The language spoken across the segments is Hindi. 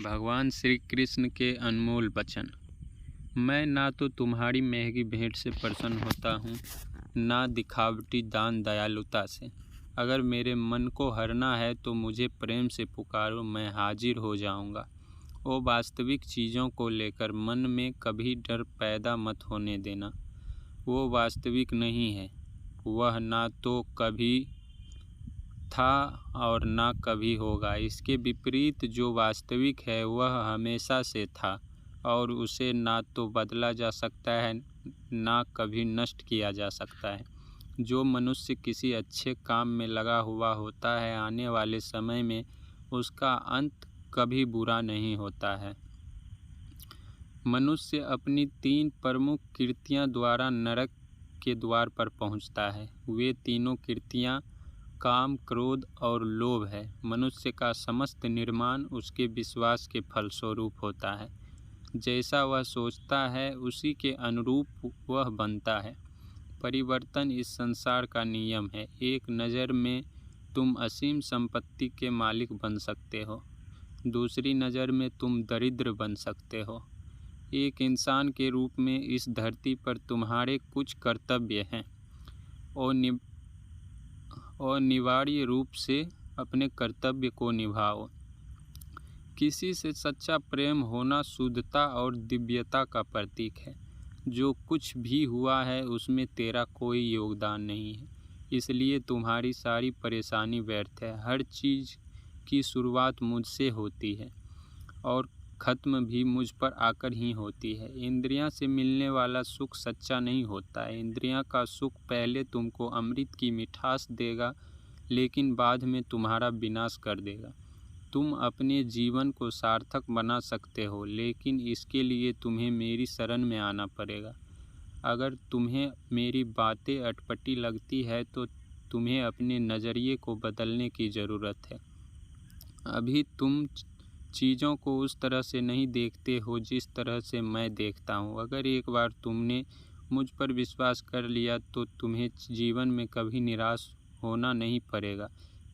भगवान श्री कृष्ण के अनमोल वचन। मैं ना तो तुम्हारी महंगी भेंट से प्रसन्न होता हूँ, ना दिखावटी दान दयालुता से। अगर मेरे मन को हरना है तो मुझे प्रेम से पुकारो, मैं हाजिर हो जाऊँगा। वो वास्तविक चीज़ों को लेकर मन में कभी डर पैदा मत होने देना। वो वास्तविक नहीं है, वह ना तो कभी था और ना कभी होगा। इसके विपरीत जो वास्तविक है वह हमेशा से था और उसे ना तो बदला जा सकता है, ना कभी नष्ट किया जा सकता है। जो मनुष्य किसी अच्छे काम में लगा हुआ होता है, आने वाले समय में उसका अंत कभी बुरा नहीं होता है। मनुष्य अपनी 3 प्रमुख कृतियाँ द्वारा नरक के द्वार पर पहुँचता है। वे तीनों कृतियाँ काम, क्रोध और लोभ है। मनुष्य का समस्त निर्माण उसके विश्वास के फलस्वरूप होता है। जैसा वह सोचता है उसी के अनुरूप वह बनता है। परिवर्तन इस संसार का नियम है। एक नज़र में तुम असीम संपत्ति के मालिक बन सकते हो, दूसरी नज़र में तुम दरिद्र बन सकते हो। एक इंसान के रूप में इस धरती पर तुम्हारे कुछ कर्तव्य हैं और अनिवार्य रूप से अपने कर्तव्य को निभाओ। किसी से सच्चा प्रेम होना शुद्धता और दिव्यता का प्रतीक है। जो कुछ भी हुआ है उसमें तेरा कोई योगदान नहीं है, इसलिए तुम्हारी सारी परेशानी व्यर्थ है। हर चीज़ की शुरुआत मुझसे होती है और ख़त्म भी मुझ पर आकर ही होती है। इंद्रियां से मिलने वाला सुख सच्चा नहीं होता है। इंद्रियां का सुख पहले तुमको अमृत की मिठास देगा, लेकिन बाद में तुम्हारा विनाश कर देगा। तुम अपने जीवन को सार्थक बना सकते हो, लेकिन इसके लिए तुम्हें मेरी शरण में आना पड़ेगा। अगर तुम्हें मेरी बातें अटपटी लगती है तो तुम्हें अपने नज़रिए को बदलने की ज़रूरत है। अभी तुम चीज़ों को उस तरह से नहीं देखते हो जिस तरह से मैं देखता हूँ। अगर एक बार तुमने मुझ पर विश्वास कर लिया तो तुम्हें जीवन में कभी निराश होना नहीं पड़ेगा।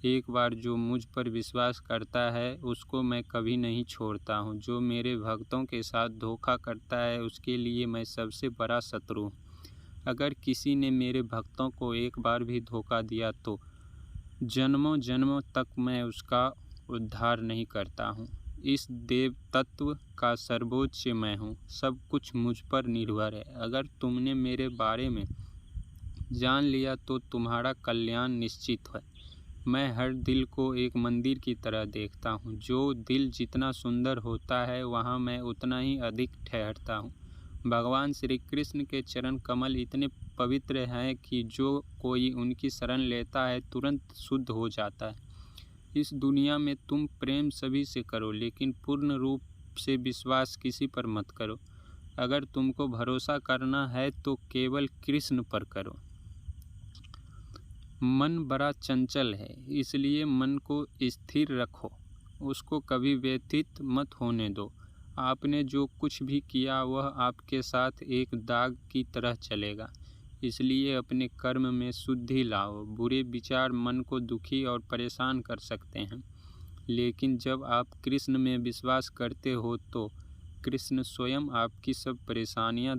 एक बार जो मुझ पर विश्वास करता है उसको मैं कभी नहीं छोड़ता हूँ। जो मेरे भक्तों के साथ धोखा करता है उसके लिए मैं सबसे बड़ा शत्रु हूँ। अगर किसी ने मेरे भक्तों को एक बार भी धोखा दिया तो जन्मों जन्मों तक मैं उसका उद्धार नहीं करता हूँ। इस देव तत्व का सर्वोच्च मैं हूँ। सब कुछ मुझ पर निर्भर है। अगर तुमने मेरे बारे में जान लिया तो तुम्हारा कल्याण निश्चित है। मैं हर दिल को एक मंदिर की तरह देखता हूँ। जो दिल जितना सुंदर होता है वहाँ मैं उतना ही अधिक ठहरता हूँ। भगवान श्री कृष्ण के चरण कमल इतने पवित्र हैं कि जो कोई उनकी शरण लेता है तुरंत शुद्ध हो जाता है। इस दुनिया में तुम प्रेम सभी से करो, लेकिन पूर्ण रूप से विश्वास किसी पर मत करो। अगर तुमको भरोसा करना है तो केवल कृष्ण पर करो। मन बड़ा चंचल है, इसलिए मन को स्थिर रखो, उसको कभी व्यथित मत होने दो। आपने जो कुछ भी किया वह आपके साथ एक दाग की तरह चलेगा, इसलिए अपने कर्म में शुद्धि लाओ। बुरे विचार मन को दुखी और परेशान कर सकते हैं, लेकिन जब आप कृष्ण में विश्वास करते हो तो कृष्ण स्वयं आपकी सब परेशानियां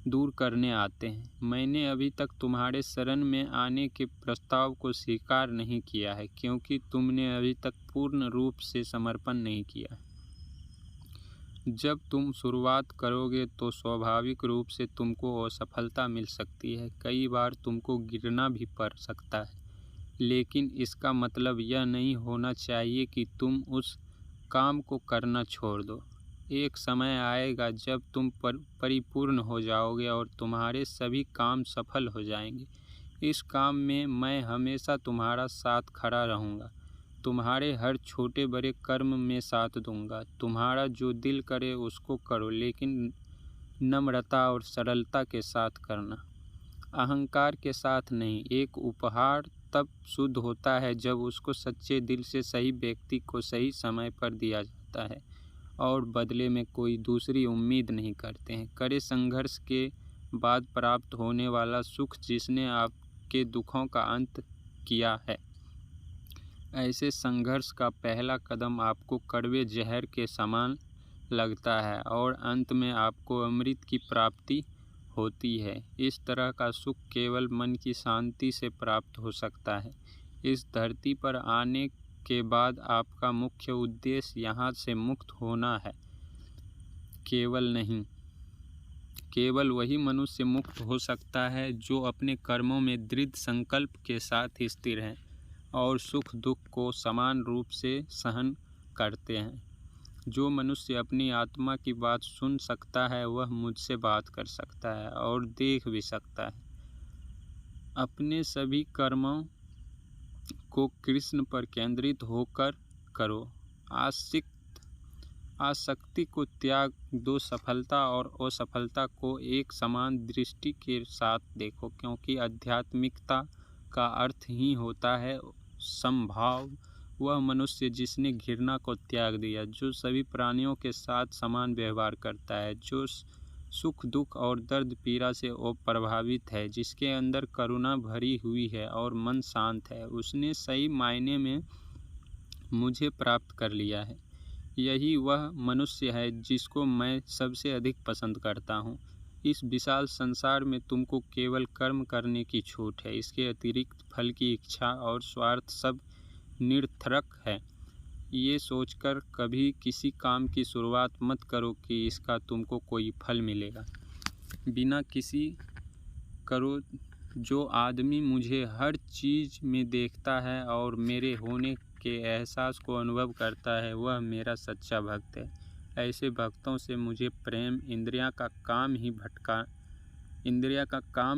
दूर करने आते हैं। मैंने अभी तक तुम्हारे शरण में आने के प्रस्ताव को स्वीकार नहीं किया है, क्योंकि तुमने अभी तक पूर्ण रूप से समर्पण नहीं किया। जब तुम शुरुआत करोगे तो स्वाभाविक रूप से तुमको असफलता मिल सकती है। कई बार तुमको गिरना भी पड़ सकता है, लेकिन इसका मतलब यह नहीं होना चाहिए कि तुम उस काम को करना छोड़ दो। एक समय आएगा जब तुम परिपूर्ण हो जाओगे और तुम्हारे सभी काम सफल हो जाएंगे। इस काम में मैं हमेशा तुम्हारा साथ खड़ा रहूँगा। तुम्हारे हर छोटे बड़े कर्म में साथ दूंगा। तुम्हारा जो दिल करे उसको करो, लेकिन नम्रता और सरलता के साथ करना, अहंकार के साथ नहीं। एक उपहार तब शुद्ध होता है जब उसको सच्चे दिल से सही व्यक्ति को सही समय पर दिया जाता है और बदले में कोई दूसरी उम्मीद नहीं करते हैं। कड़े संघर्ष के बाद प्राप्त होने वाला सुख जिसने आपके दुखों का अंत किया है, ऐसे संघर्ष का पहला कदम आपको कड़वे जहर के समान लगता है और अंत में आपको अमृत की प्राप्ति होती है। इस तरह का सुख केवल मन की शांति से प्राप्त हो सकता है। इस धरती पर आने के बाद आपका मुख्य उद्देश्य यहाँ से मुक्त होना है। केवल वही मनुष्य मुक्त हो सकता है जो अपने कर्मों में दृढ़ संकल्प के साथ स्थिर हैं और सुख दुख को समान रूप से सहन करते हैं। जो मनुष्य अपनी आत्मा की बात सुन सकता है वह मुझसे बात कर सकता है और देख भी सकता है। अपने सभी कर्मों को कृष्ण पर केंद्रित होकर करो। आसक्ति को त्याग दो। सफलता और असफलता को एक समान दृष्टि के साथ देखो, क्योंकि आध्यात्मिकता का अर्थ ही होता है समभाव। वह मनुष्य जिसने घृणा को त्याग दिया, जो सभी प्राणियों के साथ समान व्यवहार करता है, जो सुख दुख और दर्द पीड़ा से अप्रभावित है, जिसके अंदर करुणा भरी हुई है और मन शांत है, उसने सही मायने में मुझे प्राप्त कर लिया है। यही वह मनुष्य है जिसको मैं सबसे अधिक पसंद करता हूँ। इस विशाल संसार में तुमको केवल कर्म करने की छूट है। इसके अतिरिक्त फल की इच्छा और स्वार्थ सब निरर्थक है। ये सोचकर कभी किसी काम की शुरुआत मत करो कि इसका तुमको कोई फल मिलेगा। बिना किसी करो। जो आदमी मुझे हर चीज़ में देखता है और मेरे होने के एहसास को अनुभव करता है, वह मेरा सच्चा भक्त है। ऐसे भक्तों से मुझे प्रेम। इंद्रिया का काम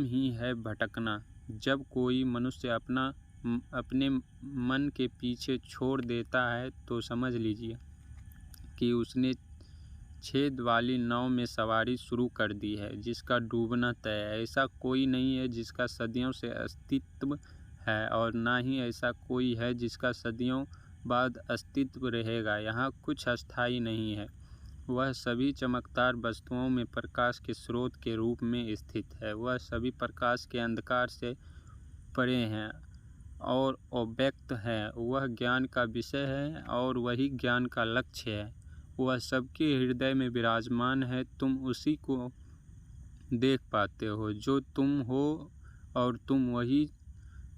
ही है भटकना। जब कोई मनुष्य अपने मन के पीछे छोड़ देता है तो समझ लीजिए कि उसने छेद वाली नाव में सवारी शुरू कर दी है जिसका डूबना तय है। ऐसा कोई नहीं है जिसका सदियों से अस्तित्व है और ना ही ऐसा कोई है जिसका सदियों बाद अस्तित्व रहेगा। यहाँ कुछ अस्थायी नहीं है। वह सभी चमकदार वस्तुओं में प्रकाश के स्रोत के रूप में स्थित है। वह सभी प्रकाश के अंधकार से परे हैं और अव्यक्त है। वह ज्ञान का विषय है और वही ज्ञान का लक्ष्य है। वह सबके हृदय में विराजमान है। तुम उसी को देख पाते हो जो तुम हो और तुम वही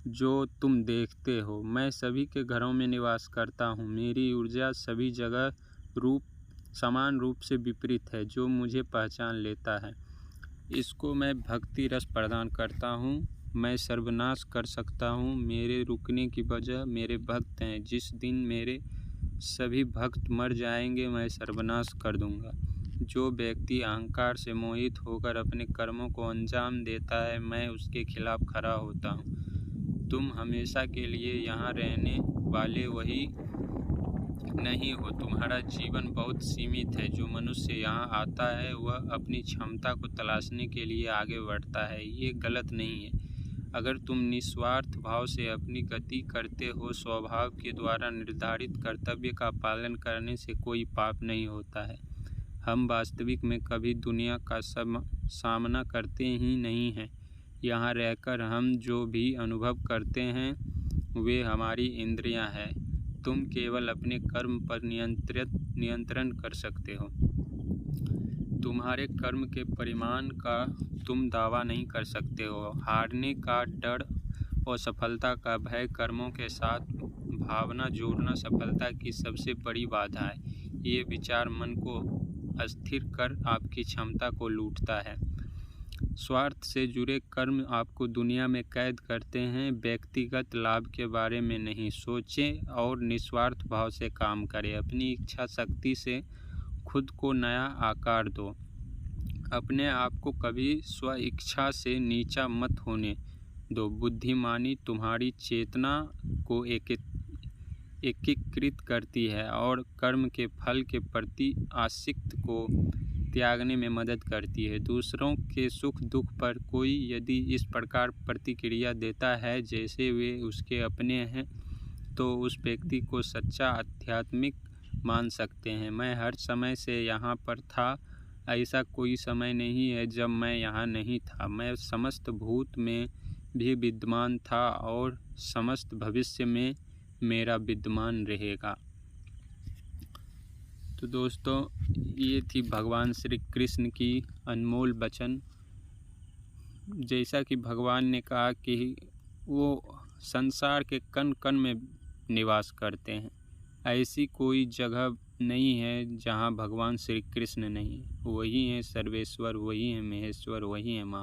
जो तुम देखते हो। मैं सभी के घरों में निवास करता हूँ। मेरी ऊर्जा सभी जगह समान रूप से विपरीत है। जो मुझे पहचान लेता है इसको मैं भक्ति रस प्रदान करता हूँ। मैं सर्वनाश कर सकता हूँ। मेरे रुकने की वजह मेरे भक्त हैं। जिस दिन मेरे सभी भक्त मर जाएंगे मैं सर्वनाश कर दूंगा। जो व्यक्ति अहंकार से मोहित होकर अपने कर्मों को अंजाम देता है, मैं उसके खिलाफ खड़ा होता हूँ। तुम हमेशा के लिए यहाँ रहने वाले वही नहीं हो। तुम्हारा जीवन बहुत सीमित है। जो मनुष्य यहाँ आता है वह अपनी क्षमता को तलाशने के लिए आगे बढ़ता है। ये गलत नहीं है। अगर तुम निस्वार्थ भाव से अपनी गति करते हो, स्वभाव के द्वारा निर्धारित कर्तव्य का पालन करने से कोई पाप नहीं होता है। हम वास्तविक में कभी दुनिया का सामना करते ही नहीं हैं। यहाँ रहकर हम जो भी अनुभव करते हैं वे हमारी इंद्रियां हैं। तुम केवल अपने कर्म पर नियंत्रण कर सकते हो। तुम्हारे कर्म के परिमाण का तुम दावा नहीं कर सकते हो। हारने का डर और सफलता का भय, कर्मों के साथ भावना जोड़ना सफलता की सबसे बड़ी बाधा है। ये विचार मन को अस्थिर कर आपकी क्षमता को लूटता है। स्वार्थ से जुड़े कर्म आपको दुनिया में कैद करते हैं। व्यक्तिगत लाभ के बारे में नहीं सोचें और निस्वार्थ भाव से काम करें। अपनी इच्छा शक्ति से खुद को नया आकार दो। अपने आप को कभी स्व इच्छा से नीचा मत होने दो। बुद्धिमानी तुम्हारी चेतना को एकीकृत करती है और कर्म के फल के प्रति आसक्ति को त्यागने में मदद करती है। दूसरों के सुख दुख पर कोई यदि इस प्रकार प्रतिक्रिया देता है जैसे वे उसके अपने हैं, तो उस व्यक्ति को सच्चा आध्यात्मिक मान सकते हैं। मैं हर समय से यहाँ पर था। ऐसा कोई समय नहीं है जब मैं यहाँ नहीं था। मैं समस्त भूत में भी विद्यमान था और समस्त भविष्य में मेरा विद्यमान रहेगा। तो दोस्तों, ये थी भगवान श्री कृष्ण की अनमोल वचन। जैसा कि भगवान ने कहा कि वो संसार के कण कण में निवास करते हैं, ऐसी कोई जगह नहीं है जहाँ भगवान श्री कृष्ण नहीं है। वही हैं सर्वेश्वर, वही हैं महेश्वर, वही हैं महादेव।